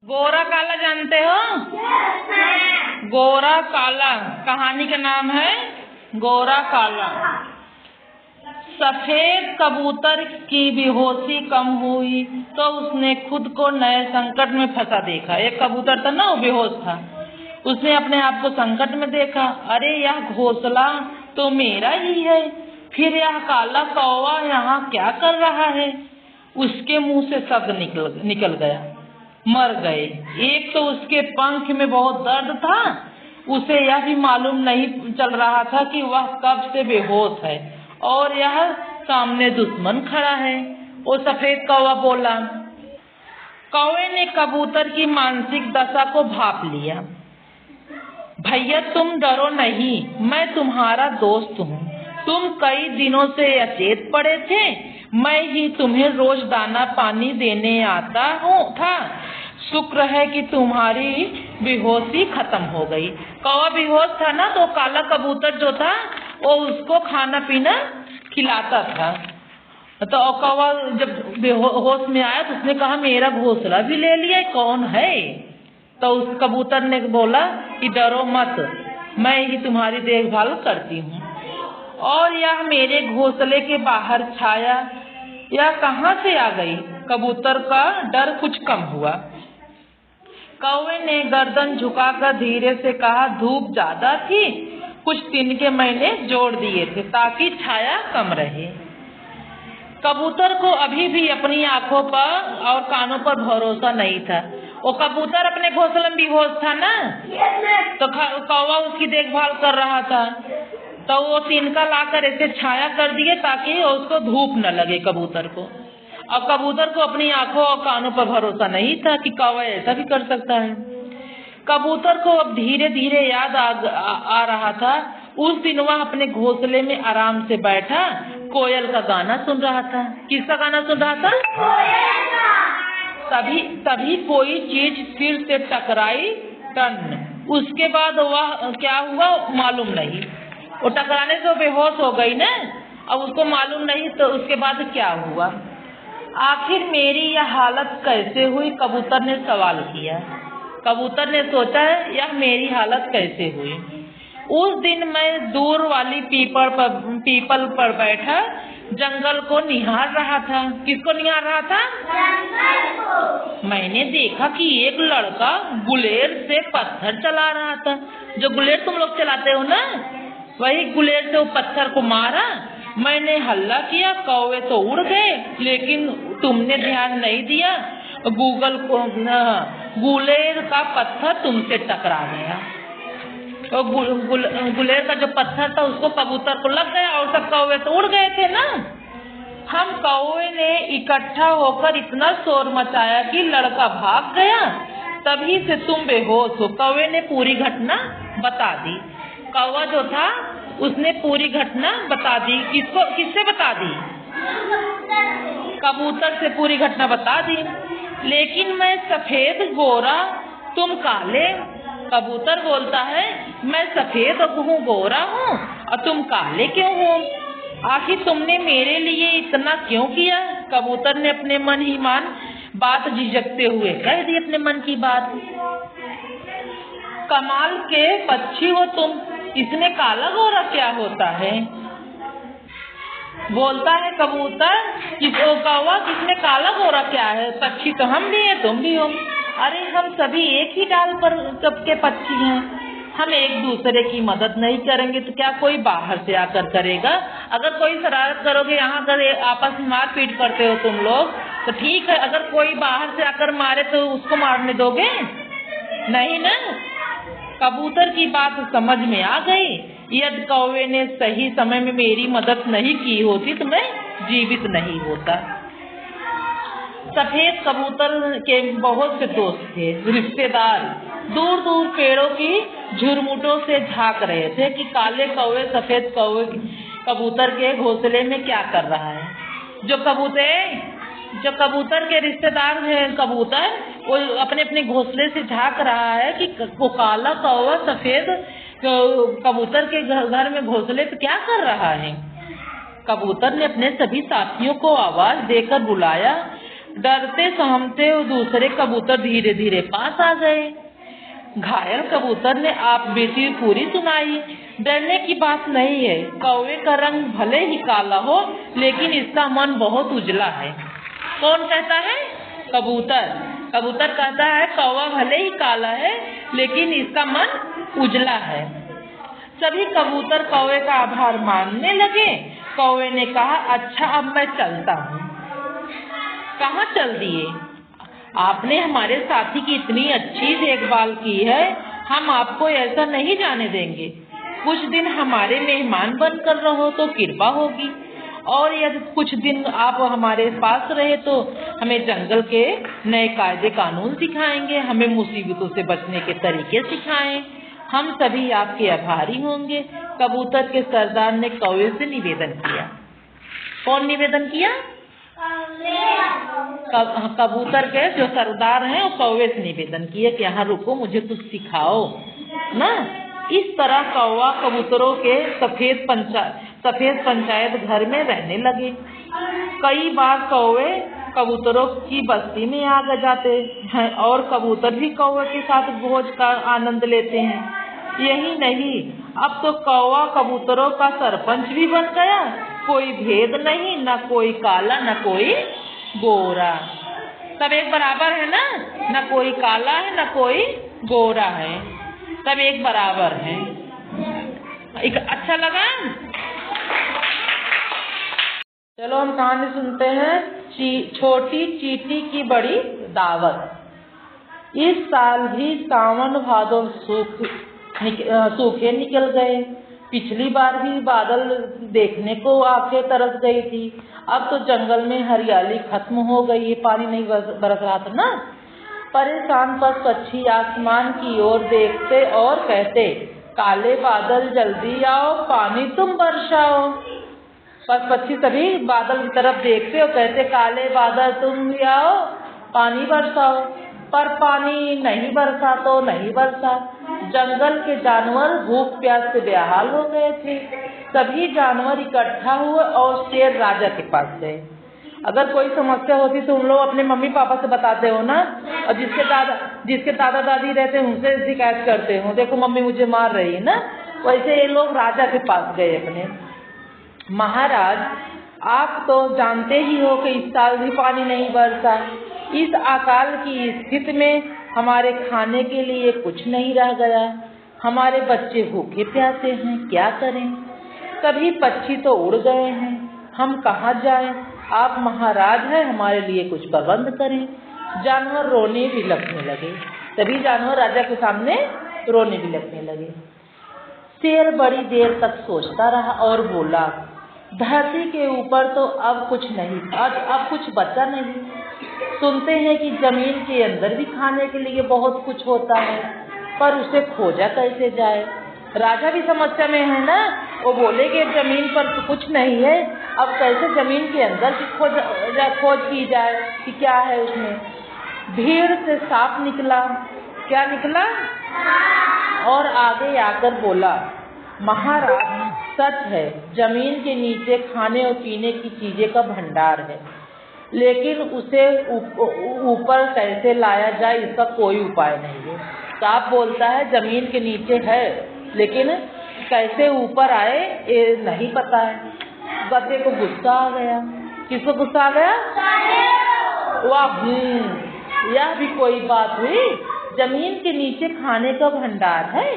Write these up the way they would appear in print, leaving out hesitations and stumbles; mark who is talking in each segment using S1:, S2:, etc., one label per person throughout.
S1: गोरा काला जानते हो? गोरा काला कहानी का नाम है गोरा काला। सफेद कबूतर की बेहोशी कम हुई तो उसने खुद को नए संकट में फंसा देखा। एक कबूतर था ना, वो बेहोश था। उसने अपने आप को संकट में देखा। अरे यह घोंसला तो मेरा ही है, फिर यह काला कौवा यहाँ क्या कर रहा है? उसके मुंह से शब्द निकल गया, मर गए। एक तो उसके पंख में बहुत दर्द था, उसे यह भी मालूम नहीं चल रहा था कि वह कब से बेहोश है और यह सामने दुश्मन खड़ा है। वो सफेद कौवा बोला। कौवे ने कबूतर की मानसिक दशा को भांप लिया। भैया तुम डरो नहीं, मैं तुम्हारा दोस्त हूँ। तुम कई दिनों से अचेत पड़े थे, मैं ही तुम्हें रोज दाना पानी देने आता था। शुक्र है कि तुम्हारी बेहोशी खत्म हो गई। कौवा बेहोश था ना, तो काला कबूतर जो था वो उसको खाना पीना खिलाता था। तो कौवा जब बेहोश में आया तो उसने कहा मेरा घोंसला भी ले लिया, कौन है? तो उस कबूतर ने बोला कि डरो मत, मैं ही तुम्हारी देखभाल करती हूँ। और यह मेरे घोंसले के बाहर छाया यह कहाँ से आ गई? कबूतर का डर कुछ कम हुआ। कौवे ने गर्दन झुकाकर धीरे से कहा, धूप ज्यादा थी, कुछ तिनके मैंने जोड़ दिए थे ताकि छाया कम रहे। कबूतर को अभी भी अपनी आंखों पर और कानों पर भरोसा नहीं था। वो कबूतर अपने घोंसले में बेहोश था ना, तो कौवा उसकी देखभाल कर रहा था। तो वो तिनका लाकर ऐसे छाया कर दिए ताकि उसको धूप न लगे कबूतर को। अब कबूतर को अपनी आंखों और कानों पर भरोसा नहीं था कि कौवा ऐसा भी कर सकता है। कबूतर को अब धीरे धीरे याद आ रहा था, उस दिन वह अपने घोंसले में आराम से बैठा कोयल का गाना सुन रहा था। किसका गाना सुन रहा था? कोयल का। तभी कोई चीज सिर से टकराई, टन। उसके बाद वह क्या हुआ मालूम नहीं। वो टकराने से बेहोश हो गई ना, अब उसको मालूम नहीं तो उसके बाद क्या हुआ। आखिर मेरी यह हालत कैसे हुई? कबूतर ने सवाल किया। कबूतर ने सोचा है यह मेरी हालत कैसे हुई। उस दिन मैं दूर वाली पीपल पर बैठा जंगल को निहार रहा था। किसको निहार रहा था? जंगल को। मैंने देखा कि एक लड़का गुलेर से पत्थर चला रहा था। जो गुलेर तुम लोग चलाते हो ना, वही गुलेर से वो पत्थर को मारा। मैंने हल्ला किया, कौवे तो उड़ गए, लेकिन तुमने ध्यान नहीं दिया, गुलेर का पत्थर तुमसे टकरा गया। और गुलेर का जो पत्थर था उसको कबूतर को लग गया और सब कौवे तो उड़ गए थे ना। हम कौवे ने इकट्ठा होकर इतना शोर मचाया कि लड़का भाग गया, तभी से तुम बेहोश हो। कौवे ने पूरी घटना बता दी। कौवा जो था उसने पूरी घटना बता दी। किससे बता दी? कबूतर से पूरी घटना बता दी। लेकिन मैं सफेद गोरा, तुम काले। कबूतर बोलता है मैं सफेद हूँ, गोरा हूँ, और तुम काले क्यों हो? आखिर तुमने मेरे लिए इतना क्यों किया? कबूतर ने अपने मन ही मन बात झिझकते हुए कह दी अपने मन की बात। कमाल के पक्षी हो तुम, इसमें काला गोरा क्या होता है? बोलता है कबूतर, कौवा किसमें काला गोरा क्या है? पक्षी तो हम भी हैं, तुम भी हो। अरे हम सभी एक ही डाल पर सबके पक्षी हैं। हम एक दूसरे की मदद नहीं करेंगे तो क्या कोई बाहर से आकर करेगा? अगर कोई शरारत करोगे, यहाँ कर आपस में मारपीट करते हो तुम लोग, तो ठीक है। अगर कोई बाहर से आकर मारे तो उसको मारने दोगे? नहीं ना। कबूतर की बात समझ में आ गई। यदि कौवे ने सही समय में मेरी मदद नहीं की होती तो मैं जीवित नहीं होता। सफेद कबूतर के बहुत से दोस्त थे, रिश्तेदार दूर दूर पेड़ों की झुरमुटों से झांक रहे थे कि काले कौवे सफेद कबूतर के घोंसले में क्या कर रहा है। जो कबूतर के रिश्तेदार हैं, कबूतर वो अपने अपने घोंसले से झांक रहा है कि वो काला कौवा सफेद कबूतर के घर में घोंसले पे क्या कर रहा है। कबूतर ने अपने सभी साथियों को आवाज देकर बुलाया, डरते सहमते दूसरे कबूतर धीरे धीरे पास आ गए। घायल कबूतर ने आप बीती पूरी सुनाई। डरने की बात नहीं है, कौवे का रंग भले ही काला हो लेकिन इसका मन बहुत उजला है। कौन कहता है? कबूतर। कबूतर कहता है कौवा भले ही काला है लेकिन इसका मन उजला है। सभी कबूतर कौवे का आभार मानने लगे। कौवे ने कहा, अच्छा अब मैं चलता हूँ। कहाँ चल दिए? आपने हमारे साथी की इतनी अच्छी देखभाल की है, हम आपको ऐसा नहीं जाने देंगे। कुछ दिन हमारे मेहमान बनकर रहो तो कृपा होगी, और यदि कुछ दिन आप हमारे पास रहे तो हमें जंगल के नए कायदे कानून सिखाएंगे, हमें मुसीबतों से बचने के तरीके सिखाएं। हम सभी आपके आभारी होंगे। कबूतर के सरदार ने कौवे से निवेदन किया। कौन निवेदन किया? कबूतर के जो सरदार हैं वो कौवे से निवेदन किए कि यहाँ रुको, मुझे कुछ सिखाओ ना। इस तरह कौवा कबूतरों के सफेद पंचायत घर में रहने लगे। कई बार कौवे कबूतरों की बस्ती में आ जाते हैं और कबूतर भी कौवे के साथ भोज का आनंद लेते हैं। यही नहीं, अब तो कौवा कबूतरों का सरपंच भी बन गया। कोई भेद नहीं, न कोई काला न कोई गोरा, सब एक बराबर है ना। न कोई काला है न कोई गोरा है, सब एक बराबर है। एक अच्छा लगा? चलो हम कहानी सुनते हैं, छोटी चींटी की बड़ी दावत। इस साल भी सावन भादो सूखे निकल गए। पिछली बार भी बादल देखने को आंखें तरस गई थी। अब तो जंगल में हरियाली खत्म हो गई, पानी नहीं बरस रहा था ना। परेशान पक्षी आसमान की ओर देखते और कहते, काले बादल जल्दी आओ, पानी तुम बरसाओ। पक्षी सभी बादल की तरफ देखते और कहते, काले बादल तुम भी आओ, पानी बरसाओ। पर पानी नहीं बरसा तो नहीं बरसा। जंगल के जानवर भूख प्यास से बेहाल हो गए थे। सभी जानवर इकट्ठा हुए और शेर राजा के पास गए। अगर कोई समस्या होती तो उन लोग अपने मम्मी पापा से बताते हो ना, और जिसके दादा दादी रहते हैं उनसे शिकायत करते हो, देखो मम्मी मुझे मार रही है ना। वैसे ये लोग राजा के पास गए अपने। महाराज, आप तो जानते ही हो कि इस साल भी पानी नहीं बरसा। इस अकाल की स्थिति में हमारे खाने के लिए कुछ नहीं रह गया। हमारे बच्चे भूखे प्यासे हैं, क्या करें? सभी पक्षी तो उड़ गए हैं, हम कहाँ जाएं? आप महाराज हैं, हमारे लिए कुछ प्रबंध करें। जानवर रोने भी लगने लगे। सभी जानवर राजा के सामने रोने भी लगने लगे। शेर बड़ी देर तक सोचता रहा और बोला, धरती के ऊपर तो अब कुछ नहीं, अब कुछ बचा नहीं। सुनते हैं कि जमीन के अंदर भी खाने के लिए बहुत कुछ होता है, पर उसे खोजा कैसे जाए? राजा भी समस्या में है ना। वो बोले कि जमीन पर तो कुछ नहीं है, अब कैसे जमीन के अंदर की खोज की जाए कि क्या है उसमें। भीड़ से सांप निकला। क्या निकला? और आगे आकर बोला, महाराज सच है, जमीन के नीचे खाने और पीने की चीजें का भंडार है, लेकिन उसे ऊपर कैसे लाया जाए इसका कोई उपाय नहीं है। सांप बोलता है जमीन के नीचे है, लेकिन कैसे ऊपर आए ये नहीं पता है। गधे को गुस्सा आ गया। किसको गुस्सा आ गया? वाह, यह भी कोई बात हुई। जमीन के नीचे खाने का भंडार है,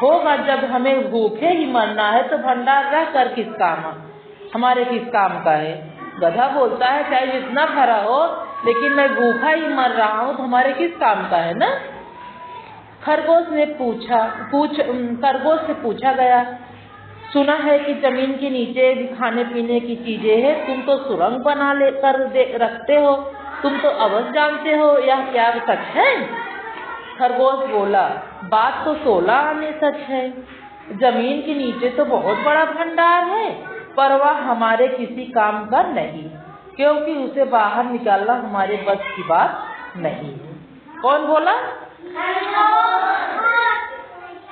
S1: होगा जब हमें भूखे ही मरना है तो भंडार रह कर किस काम, हमारे किस काम का है। गधा बोलता है चाहे जितना भरा हो, लेकिन मैं भूखा ही मर रहा हूँ तो हमारे किस काम का है ना। खरगोश से पूछा गया, सुना है कि जमीन के नीचे भी खाने पीने की चीजें हैं, तुम तो सुरंग बना लेकर रखते हो, तुम तो अवश्य जानते हो, यह क्या सच है? खरगोश बोला, बात तो 16 आने सच है। जमीन के नीचे तो बहुत बड़ा भंडार है, पर वह हमारे किसी काम का नहीं, क्योंकि उसे बाहर निकालना हमारे बस की बात नहीं है। कौन बोला?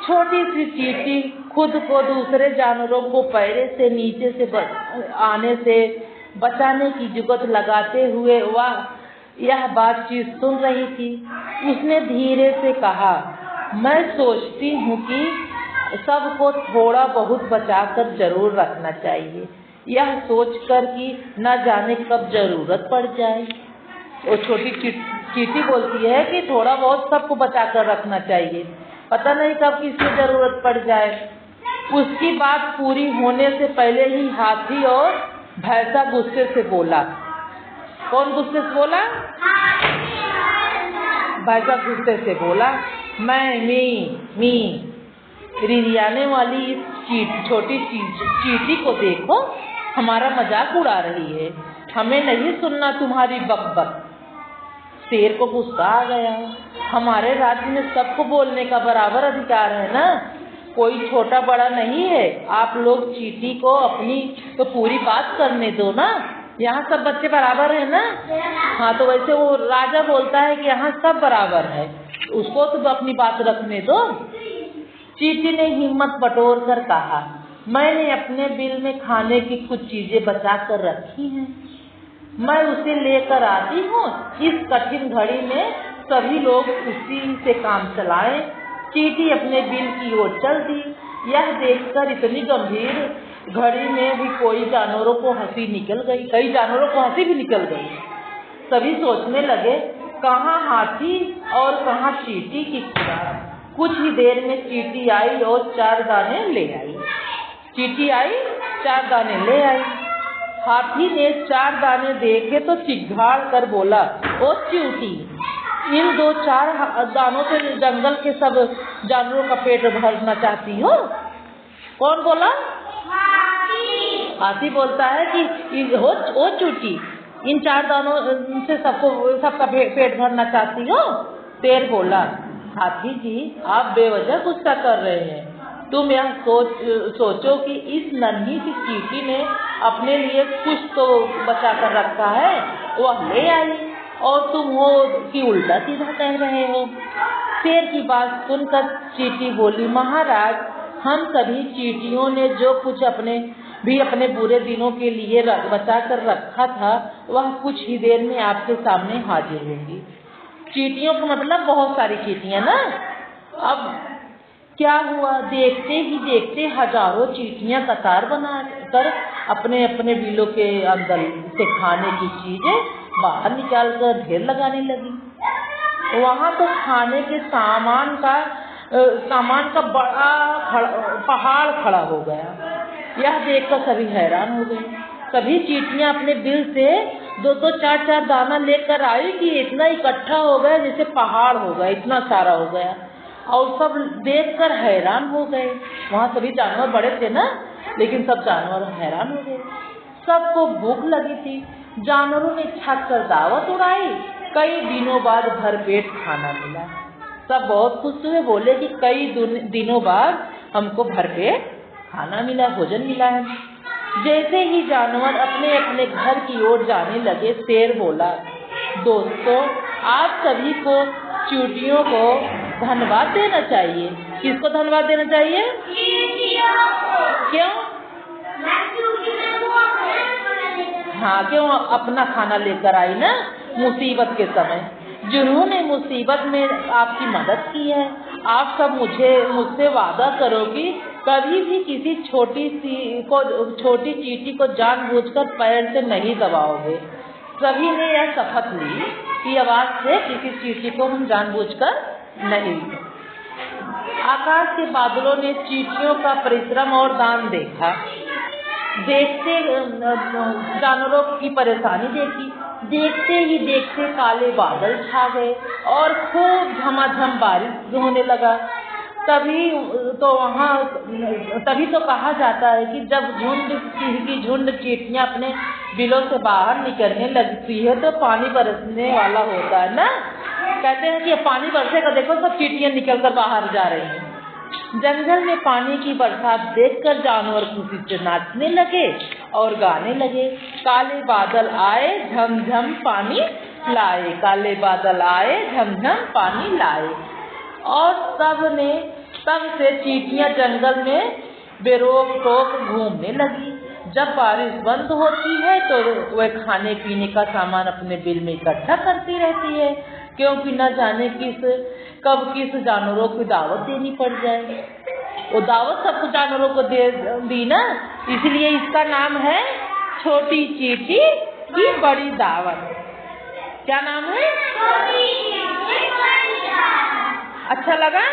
S1: छोटी सी चींटी खुद को दूसरे जानवरों को पैरे से नीचे से आने से बचाने की जुगत लगाते हुए वह यह बातचीत सुन रही थी। उसने धीरे से कहा, मैं सोचती हूँ कि सबको थोड़ा बहुत बचाकर जरूर रखना चाहिए, यह सोचकर कि न जाने कब जरूरत पड़ जाए। वो छोटी चींटी बोलती है कि थोड़ा बहुत सबको बचाकर रखना चाहिए, पता नहीं कब किसकी जरूरत पड़ जाए। उसकी बात पूरी होने से पहले ही हाथी और भैंसा गुस्से से बोला। कौन गुस्से से बोला? भैंसा गुस्से से बोला, मी रिरियाने वाली इस छोटी चींटी को देखो, हमारा मजाक उड़ा रही है, हमें नहीं सुनना तुम्हारी बकबक। शेर को गुस्सा आ गया। हमारे राज्य में सबको बोलने का बराबर अधिकार है ना, कोई छोटा बड़ा नहीं है। आप लोग चींटी को अपनी तो पूरी बात करने दो ना, यहाँ सब बच्चे बराबर है ना। हाँ, तो वैसे वो राजा बोलता है कि यहाँ सब बराबर है, उसको तो अपनी बात रखने दो। चींटी ने हिम्मत बटोर कर कहा, मैंने अपने बिल में खाने की कुछ चीजें बचा कर रखी हैं, मैं उसे लेकर आती हूँ। इस कठिन घड़ी में सभी लोग उसी से काम चलाएं। चींटी अपने बिल की ओर चल दी। यह देखकर इतनी गंभीर घड़ी में भी कई जानवरों को हंसी भी निकल गई। सभी सोचने लगे, कहाँ हाथी और कहाँ चींटी की खुराक। कुछ ही देर में चींटी आई और 4 दाने ले आई। हाथी ने 4 दाने देखे तो चिघाड़ कर बोला, ओ चींटी, इन 2-4 दानों से जंगल के सब जानवरों का पेट भरना चाहती हो? कौन बोला? हाथी बोलता है कि ओ चींटी, इन 4 दानों से सबका पेट भरना चाहती हो? शेर बोला, हाथी जी, आप बेवजह गुस्सा कर रहे हैं। तुम यह सोचो कि इस नन्ही सी चींटी ने अपने लिए कुछ तो बचा कर रखा है, वह ले आई, और तुम हो कि उल्टा सीधा कह रहे हो। शेर की बात सुनकर चींटी बोली, महाराज, हम सभी चींटियों ने जो कुछ अपने बुरे दिनों के लिए बचा कर रखा था, वह कुछ ही देर में आपके सामने हाजिर होगी। चींटियों का मतलब बहुत सारी चींटियां ना। अब क्या हुआ, देखते ही देखते हजारों चींटियां कतार बनाकर अपने अपने बिलों के अंदर से खाने की चीजें बाहर निकालकर ढेर लगाने लगी। वहां तो खाने के सामान का बड़ा पहाड़ खड़ा हो गया। यह देखकर सभी हैरान हो गए। सभी चींटियां अपने बिल से 2-2, 4-4 दाना लेकर आई कि इतना इकट्ठा हो गया जैसे पहाड़ हो गया, इतना सारा हो गया। और सब देखकर हैरान हो गए। वहाँ सभी जानवर बड़े थे ना, लेकिन सब जानवर हैरान हो गए। सबको भूख लगी थी। जानवरों ने छत कर दावत उड़ाई। कई दिनों बाद भरपेट खाना मिला। सब बहुत खुश हुए, बोले कि कई दिनों बाद हमको भरपेट खाना मिला, भोजन मिला है। जैसे ही जानवर अपने अपने घर की ओर जाने लगे, शेर बोला, दोस्तों, आप सभी को चींटियों को धन्यवाद देना चाहिए। किसको धन्यवाद देना चाहिए? क्यों? हाँ, क्यों? अपना खाना लेकर आई ना मुसीबत के समय। जिन्होंने मुसीबत में आपकी मदद की है। आप सब मुझसे वादा करो कि कभी भी किसी छोटी चींटी को जानबूझकर पैर से नहीं दबाओगे। सभी ने यह शपथ ली कि आवाज से किसी चींटी को हम जानबूझकर नहीं। आकाश के बादलों ने चींटियों का परिश्रम और दान देखा। देखते जानवरों की परेशानी देखी। देखते ही देखते काले बादल छा गए और खूब झमाझम बारिश होने लगा। तभी तो कहा जाता है कि जब झुंड चींटियां अपने बिलों से बाहर निकलने लगती है तो पानी बरसने वाला होता है ना। कहते हैं कि पानी बरसेगा, देखो सब चींटियां निकलकर बाहर जा रही हैं। जंगल में पानी की बरसात देखकर जानवर खुशी से नाचने लगे और गाने लगे। काले बादल आए, झमझम पानी लाए। काले बादल आए, झमझम पानी लाए। और तब से चींटियां जंगल में बेरोक टोक घूमने लगी। जब बारिश बंद होती है तो वह खाने पीने का सामान अपने बिल में इकट्ठा करती रहती है, क्योंकि न जाने कब किस जानवरों की दावत देनी पड़ जाए। वो दावत सब जानवरों को दी ना, इसलिए इसका नाम है छोटी चींटी की बड़ी दावत। क्या नाम है? अच्छा लगा?